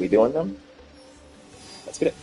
we do on them? Let's get it.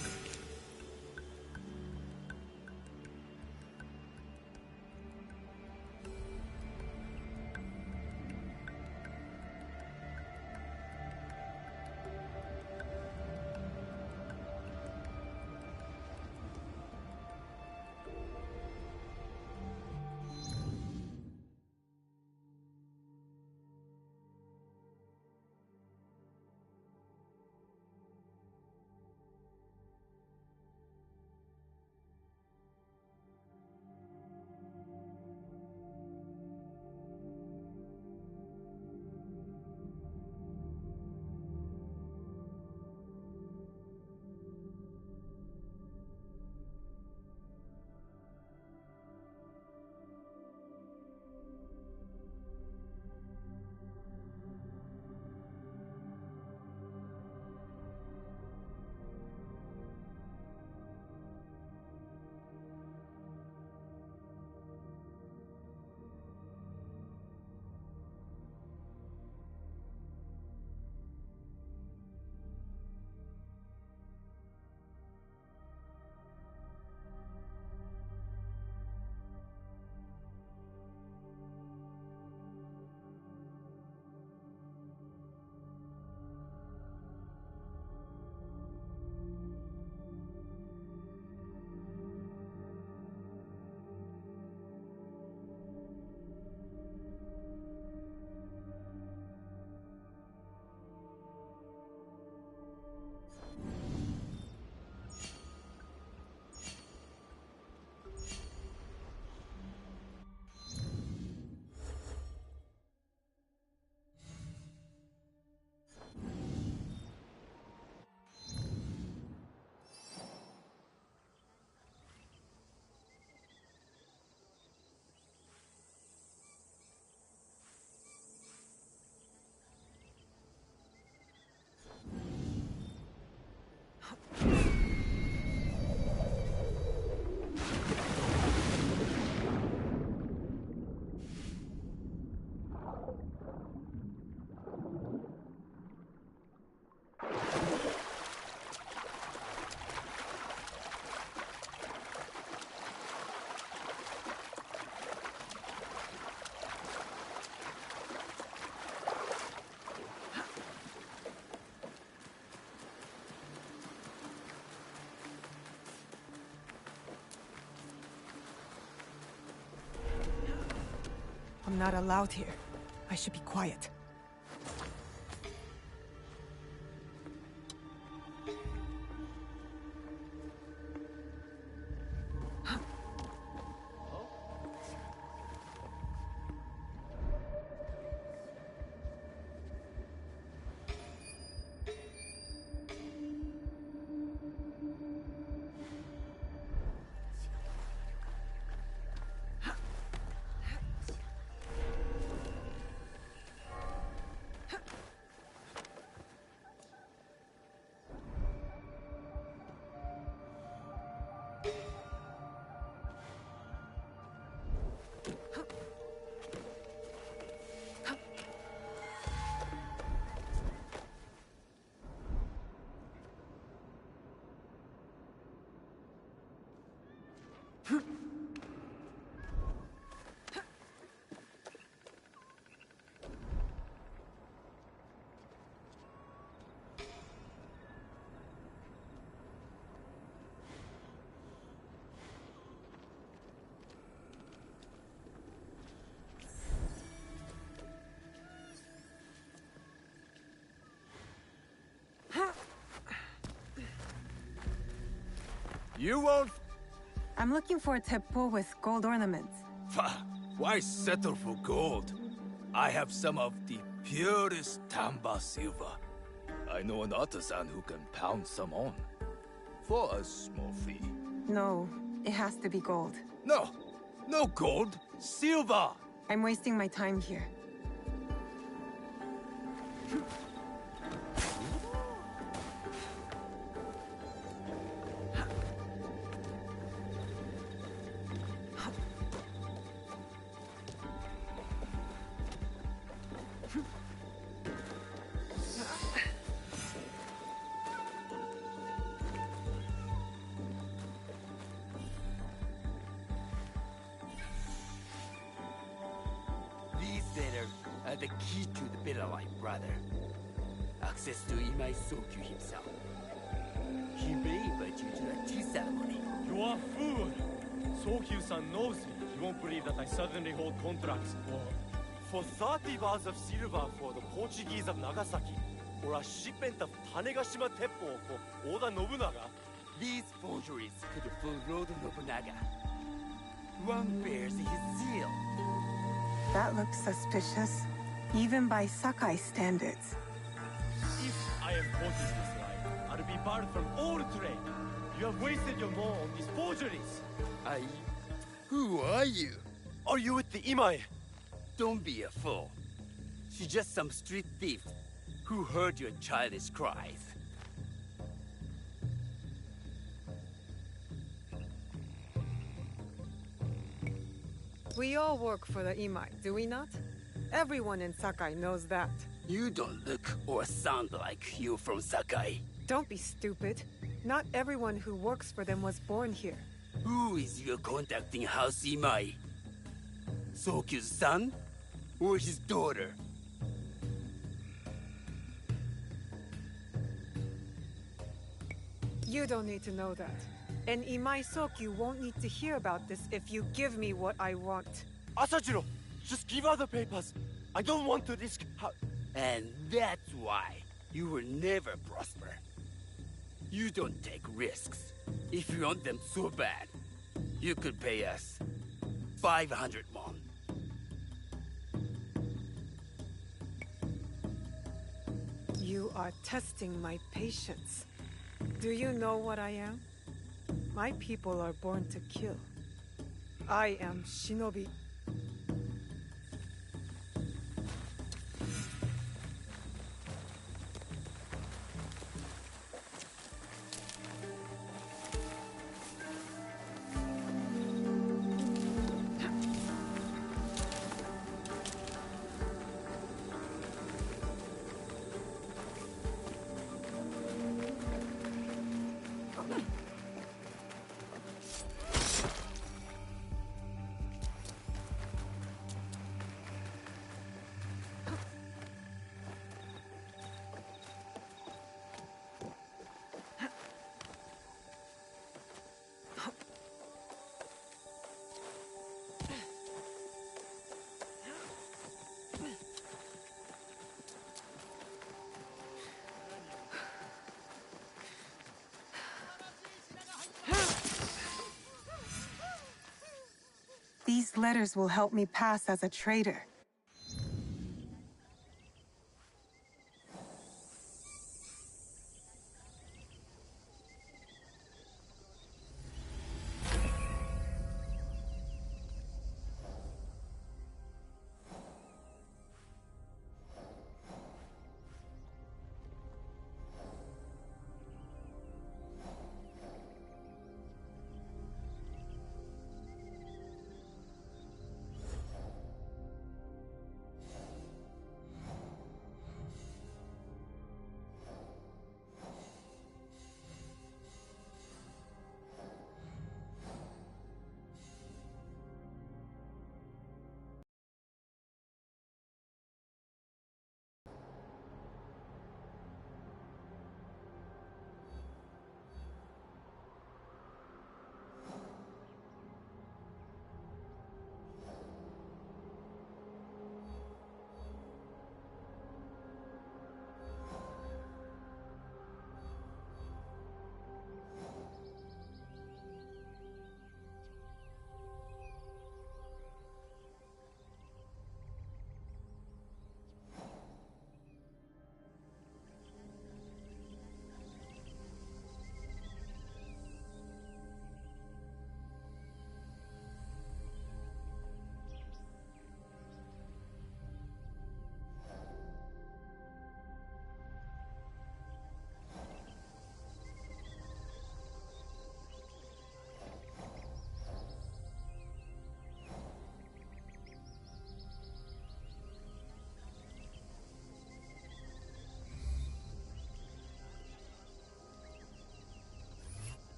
I'm not allowed here. I should be quiet. You won't... I'm looking for a teppo with gold ornaments. Why settle for gold? I have some of the purest Tamba silver. I know an artisan who can pound some on. For a small fee. No, it has to be gold. No! No gold! Silver! I'm wasting my time here. The key to the better life, brother. Access to Imai Sokyu himself. He may invite you to a tea ceremony. You are a fool! Sokyu-san knows me. He won't believe that I suddenly hold contracts for 30 bars of silver for the Portuguese of Nagasaki, or a shipment of Tanegashima Teppo for Oda Nobunaga. These forgeries could fool Lord Nobunaga. One bears his seal. That looks suspicious, even by Sakai standards. If I am quoting this right, I'll be barred from all trade. You have wasted your mo on these forgeries. Who are you? Are you with the Imai? Don't be a fool. She's just some street thief who heard your childish cries. We all work for the Imai, do we not? Everyone in Sakai knows that. You don't look or sound like you from Sakai. Don't be stupid. Not everyone who works for them was born here. Who is your contacting House Imai? Sokyu's son? Or his daughter? You don't need to know that. And Imai Sokyu won't need to hear about this if you give me what I want. Asajiro, just give her the papers. I don't want to risk And that's why you will never prosper. You don't take risks. If you want them so bad, you could pay us 500 won. You are testing my patience. Do you know what I am? My people are born to kill. I am Shinobi. These letters will help me pass as a traitor.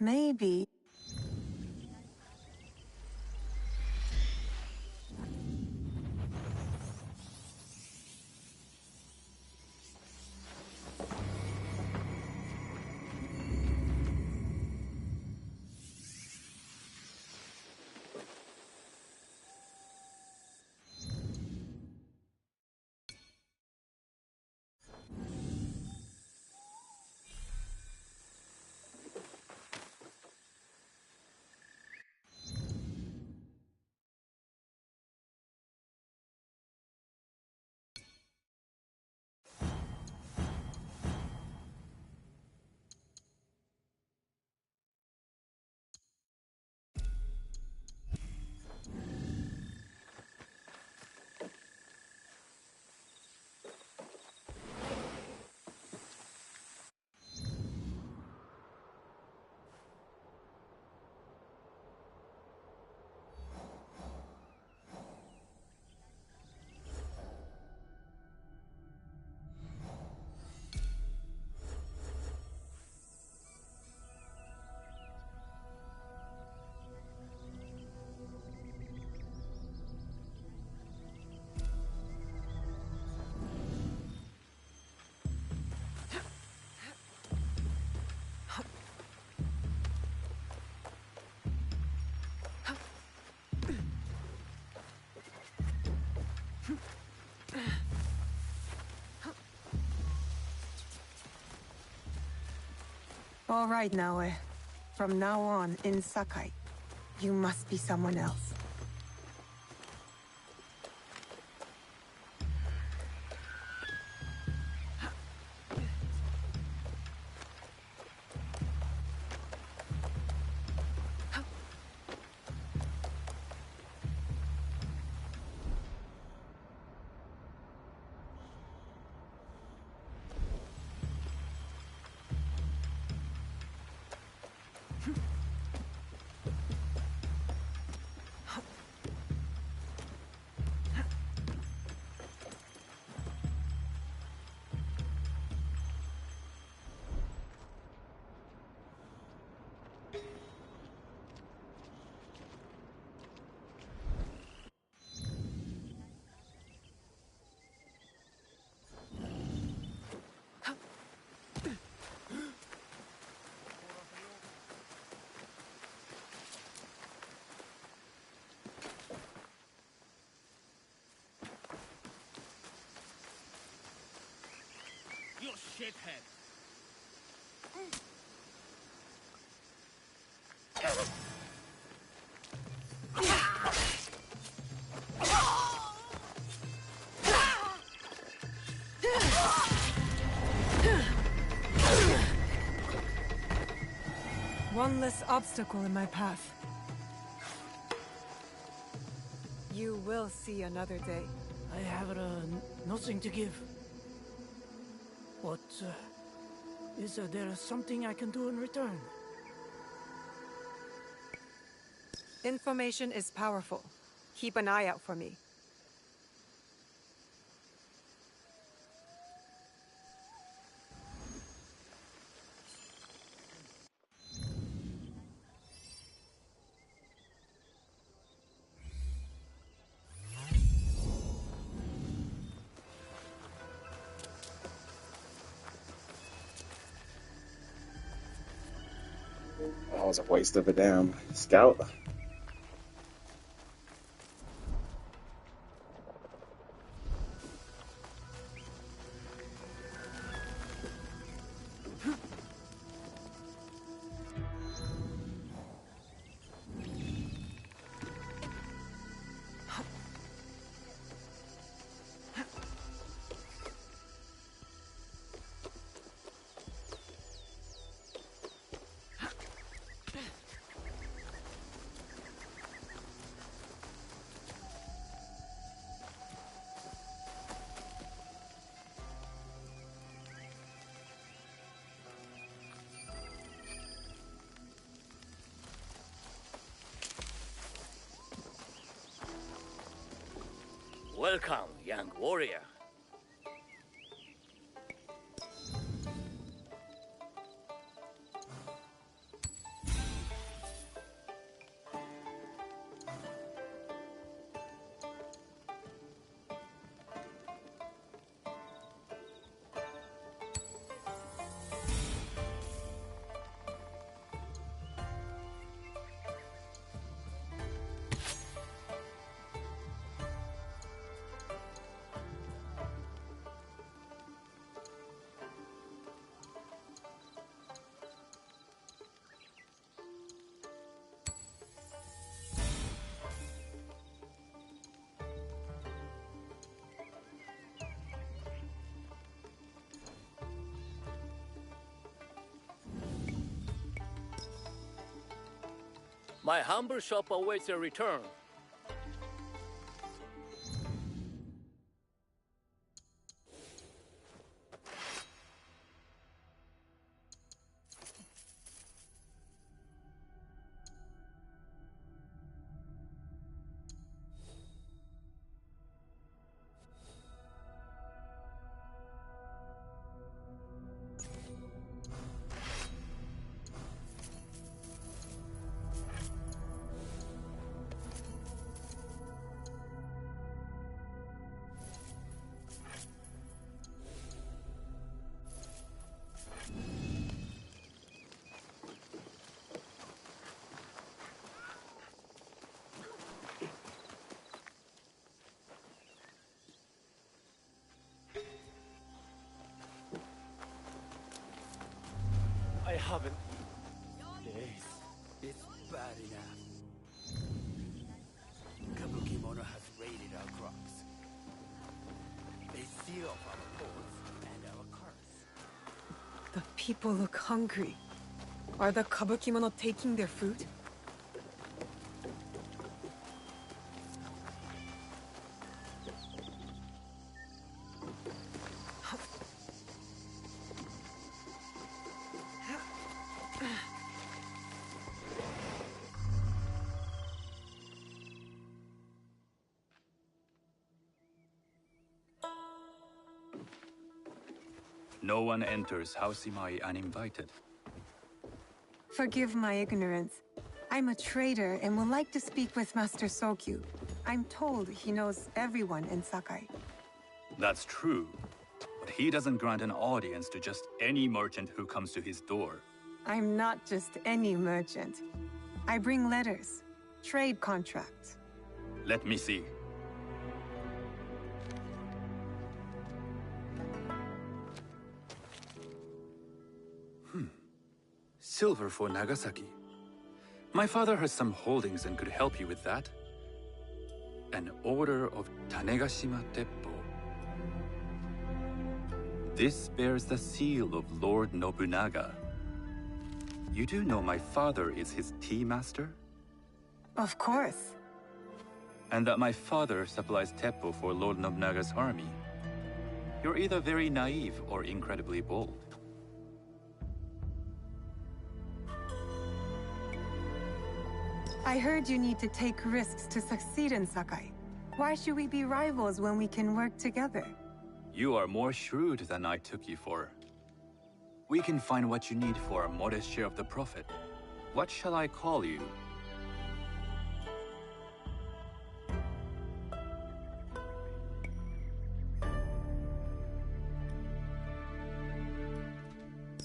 Maybe All right, Naoe. From now on, in Sakai, you must be someone else. You shithead! One less obstacle in my path. You will see another day. I have nothing to give. What, is there something I can do in return? Information is powerful. Keep an eye out for me. That was a waste of a damn scout. Welcome, young warrior. My humble shop awaits your return. haven't days. It's bad enough. Kabukimono has raided our crops. They steal off our ports and our cars. The people look hungry. Are the Kabukimono taking their food? No one enters House Imai uninvited. Forgive my ignorance. I'm a trader and would like to speak with Master Sokyu. I'm told he knows everyone in Sakai. That's true, but he doesn't grant an audience to just any merchant who comes to his door. I'm not just any merchant. I bring letters, trade contracts. Let me see. Silver for Nagasaki. My father has some holdings and could help you with that. An order of Tanegashima Teppo. This bears the seal of Lord Nobunaga. You do know my father is his tea master? Of course. And that my father supplies Teppo for Lord Nobunaga's army. You're either very naive or incredibly bold. I heard you need to take risks to succeed in Sakai. Why should we be rivals when we can work together? You are more shrewd than I took you for. We can find what you need for a modest share of the profit. What shall I call you?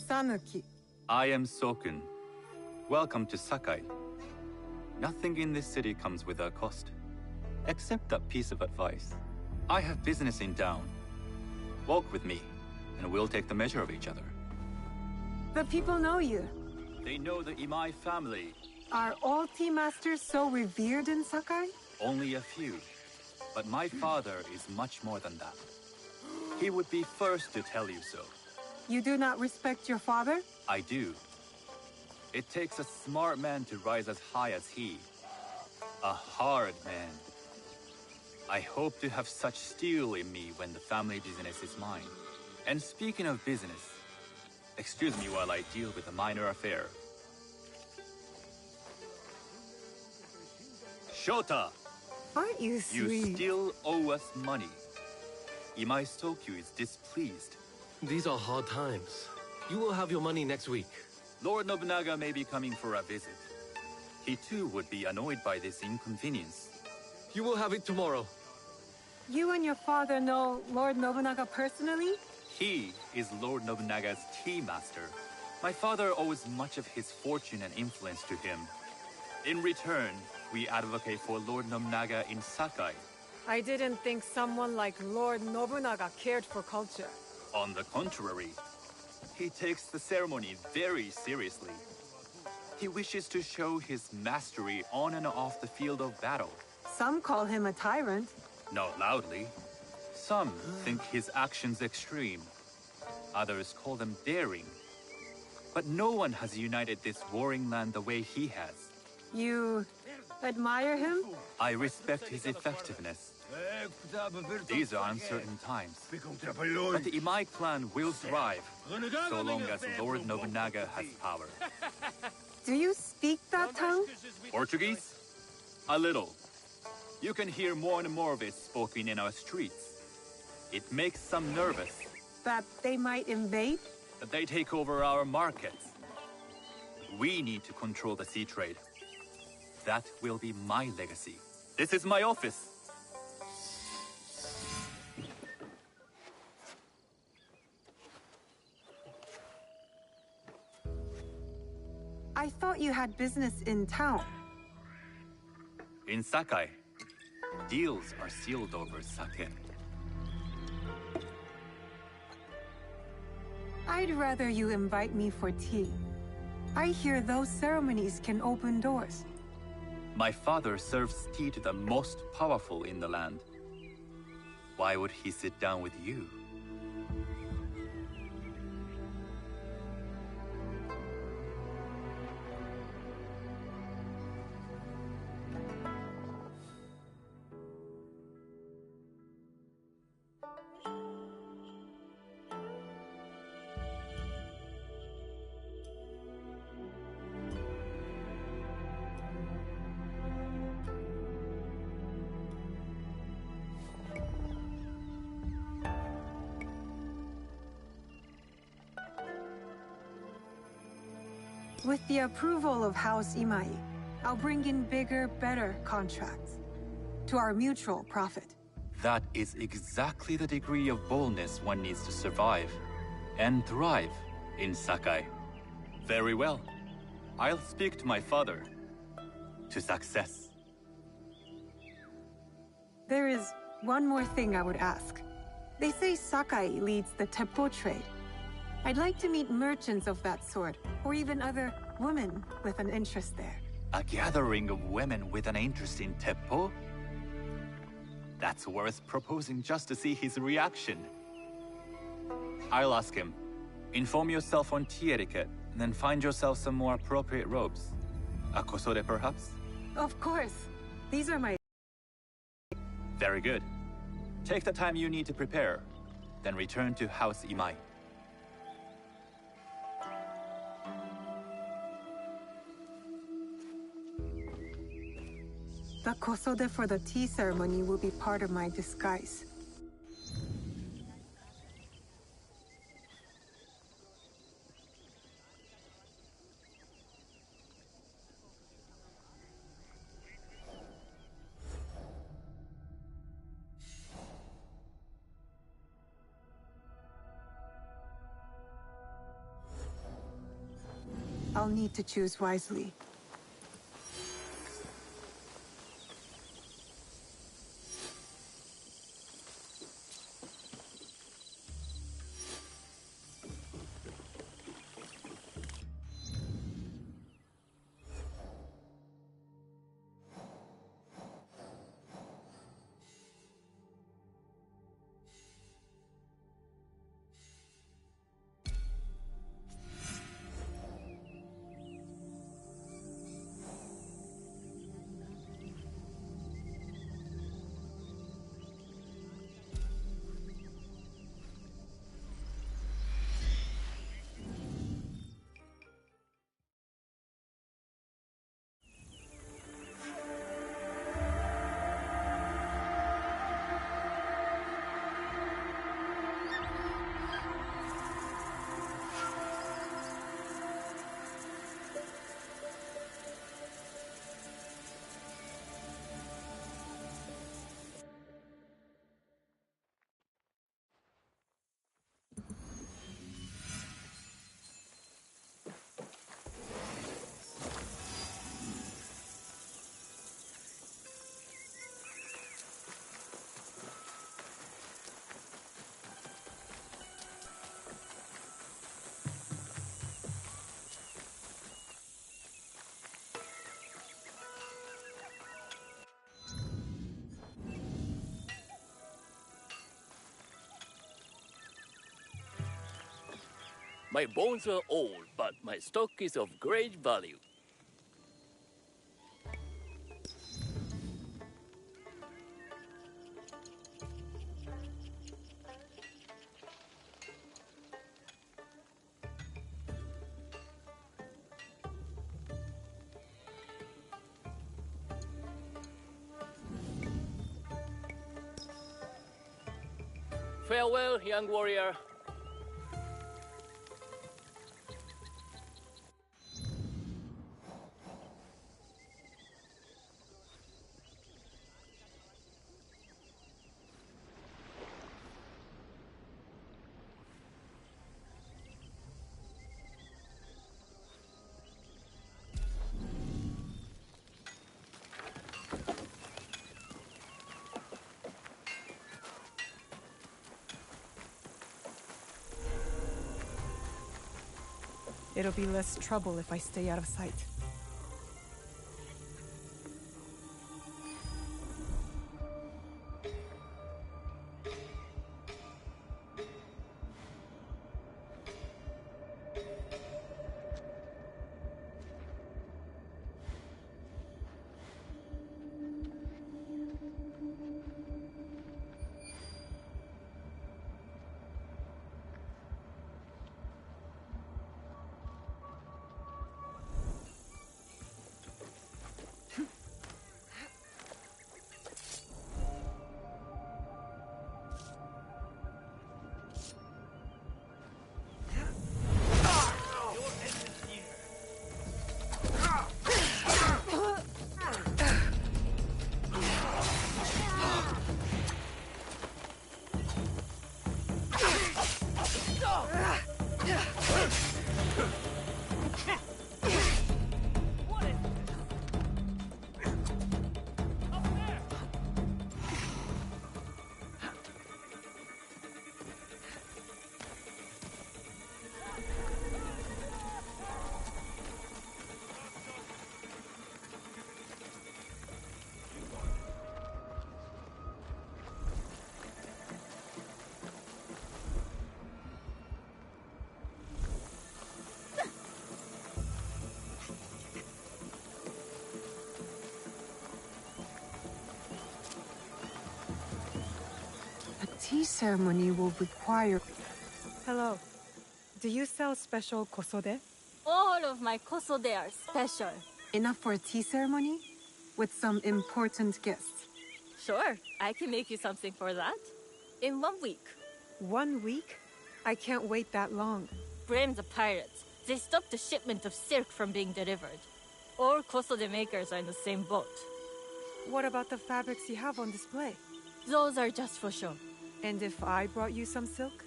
Sanuki. I am Sokun. Welcome to Sakai. Nothing in this city comes without cost. Except that piece of advice. I have business in town. Walk with me, and we'll take the measure of each other. The people know you. They know the Imai family. Are all tea masters so revered in Sakai? Only a few. But my father is much more than that. He would be first to tell you so. You do not respect your father? I do. It takes a smart man to rise as high as he. A hard man. I hope to have such steel in me when the family business is mine. And speaking of business, excuse me while I deal with a minor affair. Shota! Aren't you You sweet? still owe us money. Imai Sokyu is displeased. These are hard times. You will have your money next week. Lord Nobunaga may be coming for a visit. He too would be annoyed by this inconvenience. You will have it tomorrow. You and your father know Lord Nobunaga personally? He is Lord Nobunaga's tea master. My father owes much of his fortune and influence to him. In return, we advocate for Lord Nobunaga in Sakai. I didn't think someone like Lord Nobunaga cared for culture. On the contrary, he takes the ceremony very seriously. He wishes to show his mastery on and off the field of battle. Some call him a tyrant. Not loudly. Some think his actions extreme. Others call them daring. But no one has united this warring land the way he has. You admire him? I respect his effectiveness. These are uncertain times. But the Imai clan will thrive, so long as Lord Nobunaga has power. Do you speak that tongue? Portuguese? A little. You can hear more and more of it spoken in our streets. It makes some nervous. That they might invade? That they take over our markets. We need to control the sea trade. That will be my legacy. This is my office. I thought you had business in town. In Sakai, deals are sealed over sake. I'd rather you invite me for tea. I hear those ceremonies can open doors. My father serves tea to the most powerful in the land. Why would he sit down with you? With the approval of House Imai, I'll bring in bigger, better contracts. To our mutual profit. That is exactly the degree of boldness one needs to survive and thrive in Sakai. Very well. I'll speak to my father. To success. There is one more thing I would ask. They say Sakai leads the teppo trade. I'd like to meet merchants of that sort, or even other women with an interest there. A gathering of women with an interest in teppo? That's worth proposing just to see his reaction. I'll ask him. Inform yourself on tea etiquette, and then find yourself some more appropriate robes. A kosode, perhaps? Of course. These are my... Very good. Take the time you need to prepare, then return to House Imai. The kosode for the tea ceremony will be part of my disguise. I'll need to choose wisely. My bones are old, but my stock is of great value. Farewell, young warrior. It'll be less trouble if I stay out of sight. Tea ceremony will require... Hello. Do you sell special kosode? All of my kosode are special. Enough for a tea ceremony? With some important guests? Sure, I can make you something for that. In 1 week. 1 week? I can't wait that long. Blame the pirates. They stopped the shipment of silk from being delivered. All kosode makers are in the same boat. What about the fabrics you have on display? Those are just for show. And if I brought you some silk?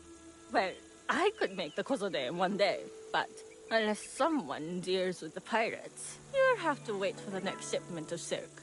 Well, I could make the kosode in 1 day, but unless someone deals with the pirates, you'll have to wait for the next shipment of silk.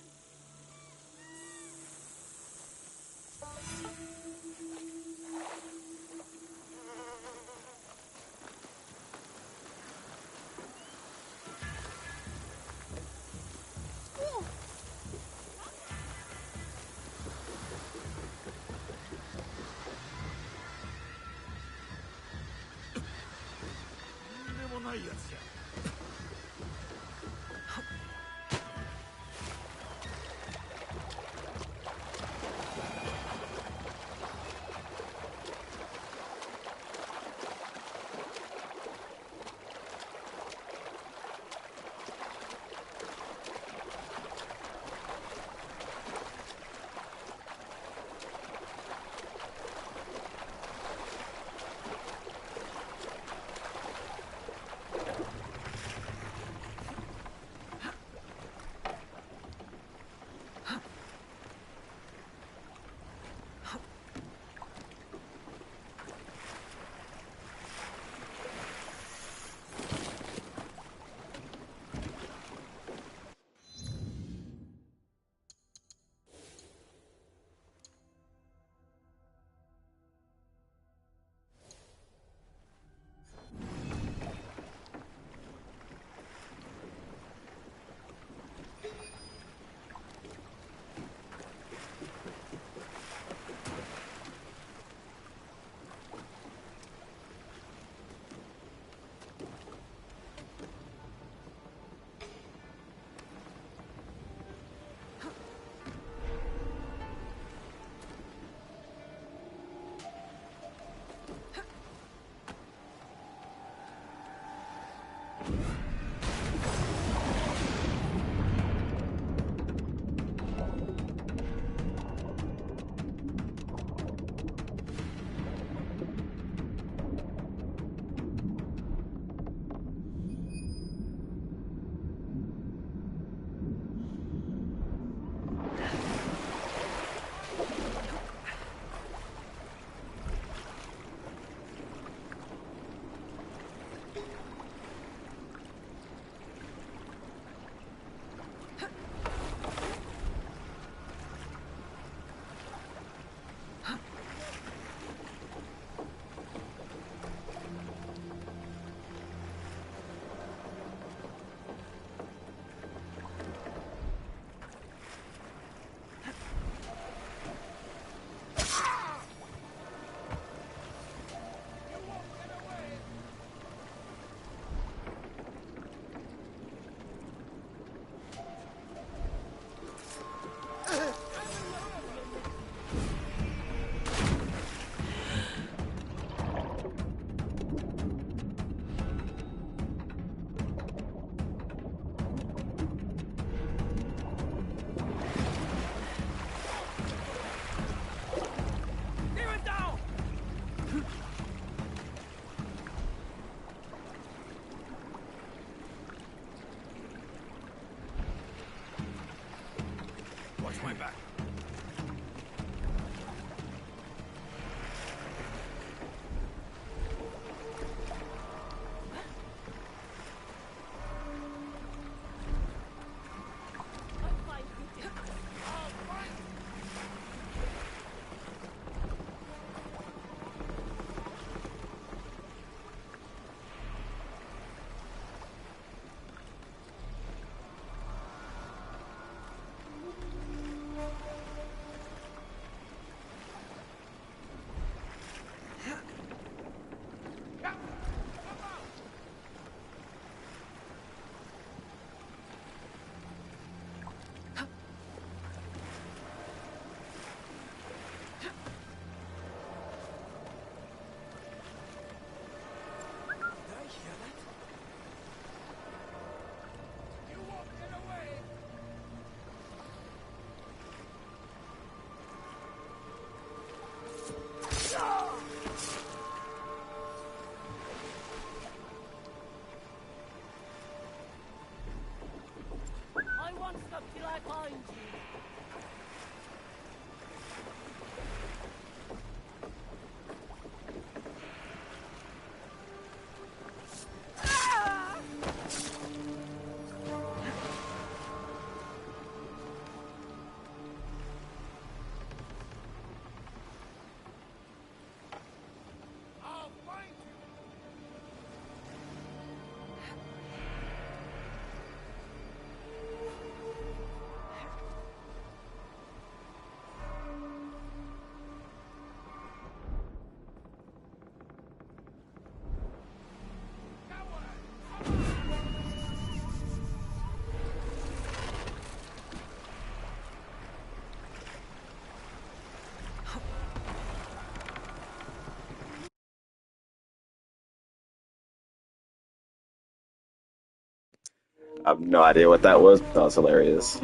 I have no idea what that was, but that was hilarious.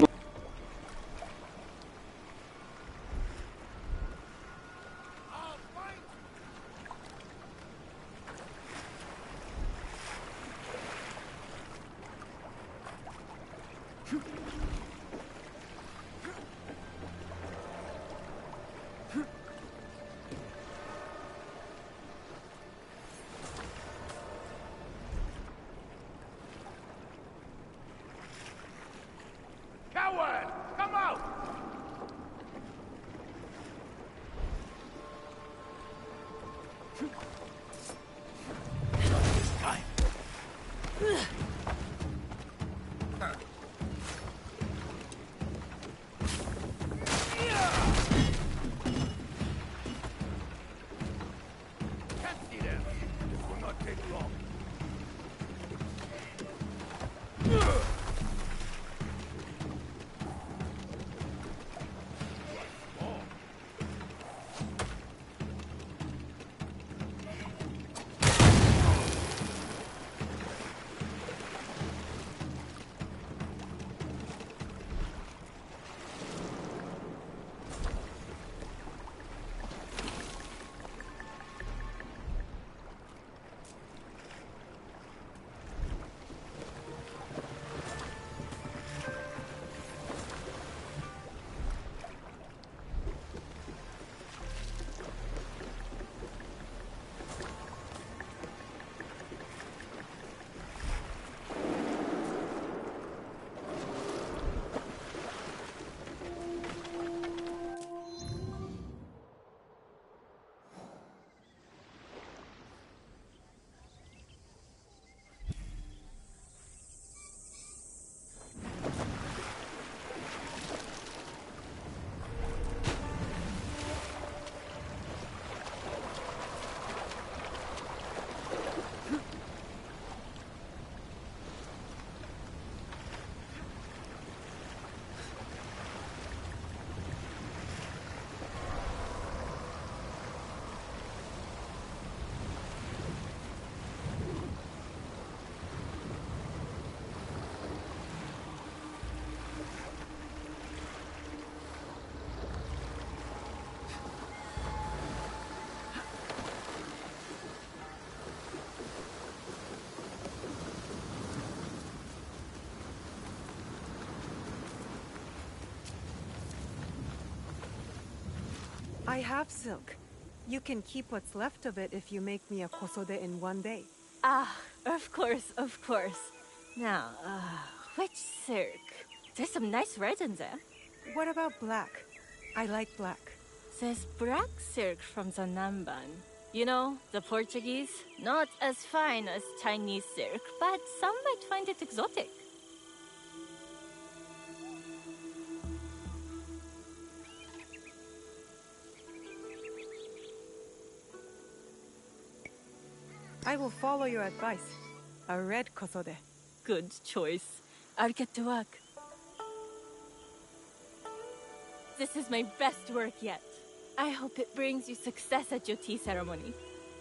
Coward! Come out! Can't see them. This will not take long. I have silk. You can keep what's left of it if you make me a kosode in one day. Ah, of course, of course. Now, which silk? There's some nice resins there. What about black? I like black. There's black silk from the Namban. You know, the Portuguese? Not as fine as Chinese silk, but some might find it exotic. I will follow your advice. A red kosode. Good choice. I'll get to work. This is my best work yet. I hope it brings you success at your tea ceremony.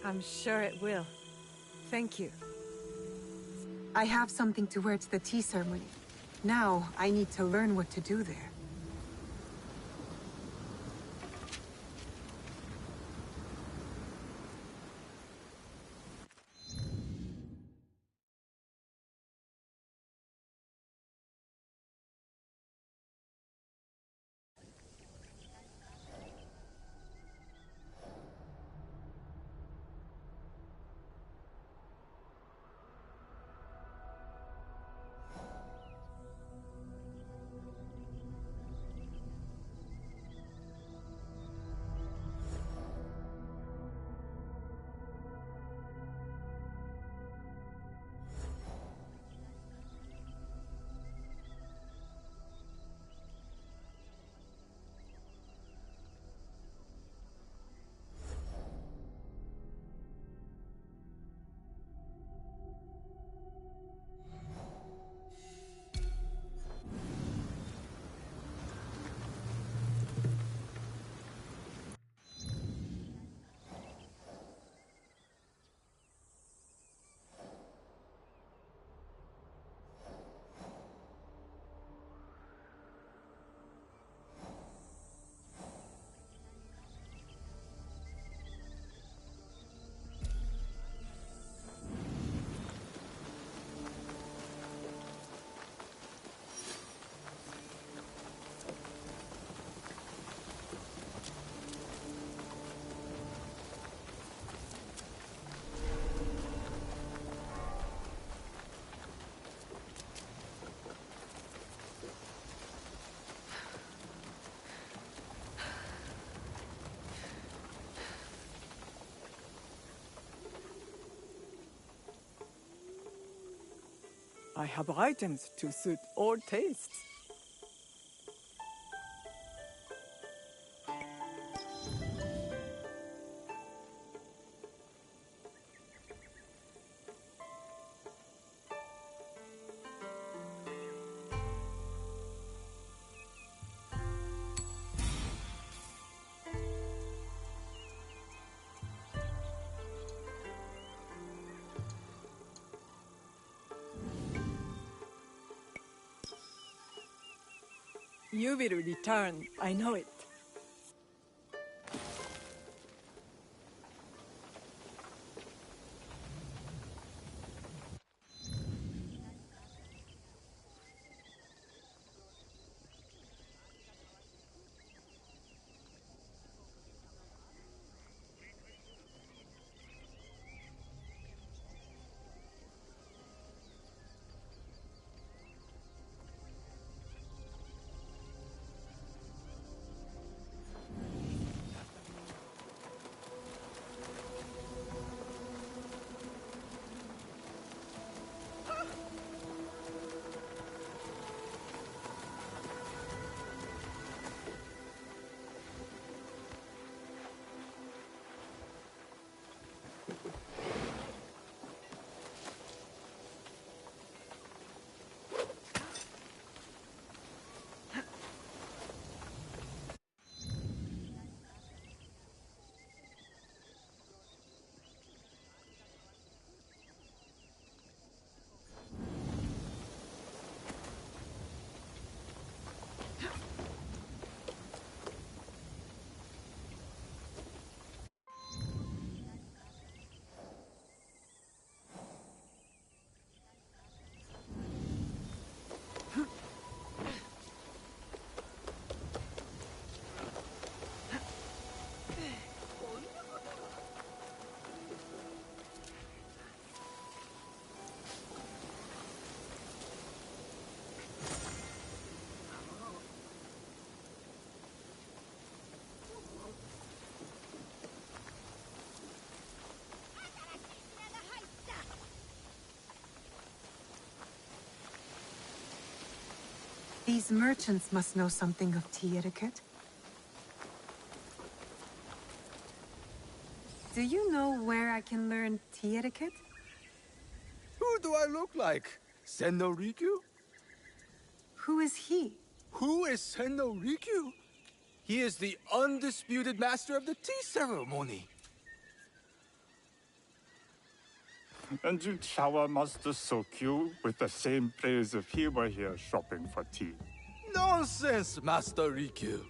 I'm sure it will. Thank you. I have something to wear to the tea ceremony. Now, I need to learn what to do there. I have items to suit all tastes. You will return, I know it. These merchants must know something of tea etiquette. Do you know where I can learn tea etiquette? Who do I look like? Senno Rikyu? Who is he? Who is Senno Rikyu? He is the undisputed master of the tea ceremony. And you shower Master Sokyu with the same praise if he were here shopping for tea. Nonsense, Master Rikyu.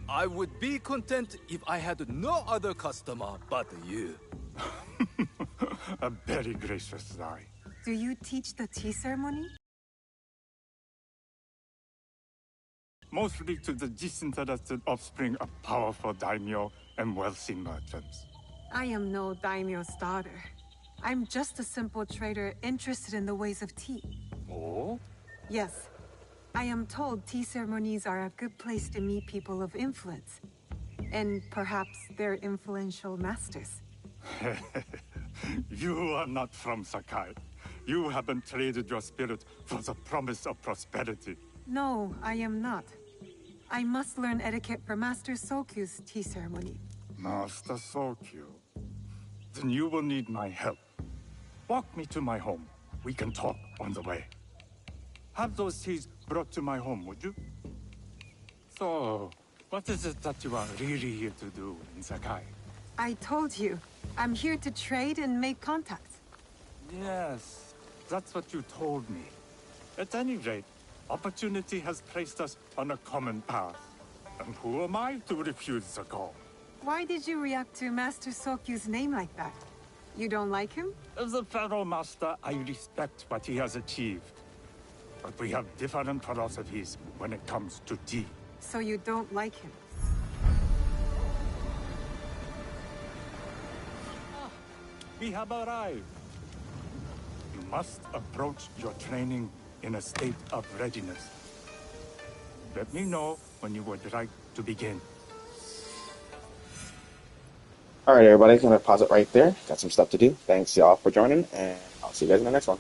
I would be content if I had no other customer but you. A very gracious lie. Do you teach the tea ceremony? Mostly to the disinterested offspring of powerful daimyo and wealthy merchants. I am no daimyo's daughter. I'm just a simple trader interested in the ways of tea. Oh? Yes. I am told tea ceremonies are a good place to meet people of influence. And perhaps their influential masters. You are not from Sakai. You haven't traded your spirit for the promise of prosperity. No, I am not. I must learn etiquette for Master Sokyu's tea ceremony. Master Sokyu. Then you will need my help. Walk me to my home. We can talk on the way. Have those teas brought to my home, would you? So, what is it that you are really here to do in Sakai? I told you. I'm here to trade and make contacts. Yes, that's what you told me. At any rate, opportunity has placed us on a common path. And who am I to refuse the call? Why did you react to Master Sokyu's name like that? You don't like him? As a Pharaoh Master, I respect what he has achieved. But we have different philosophies when it comes to tea. So you don't like him? We have arrived. You must approach your training in a state of readiness. Let me know when you would like to begin. All right, everybody, gonna pause it right there. Got some stuff to do. Thanks y'all for joining, and I'll see you guys in the next one.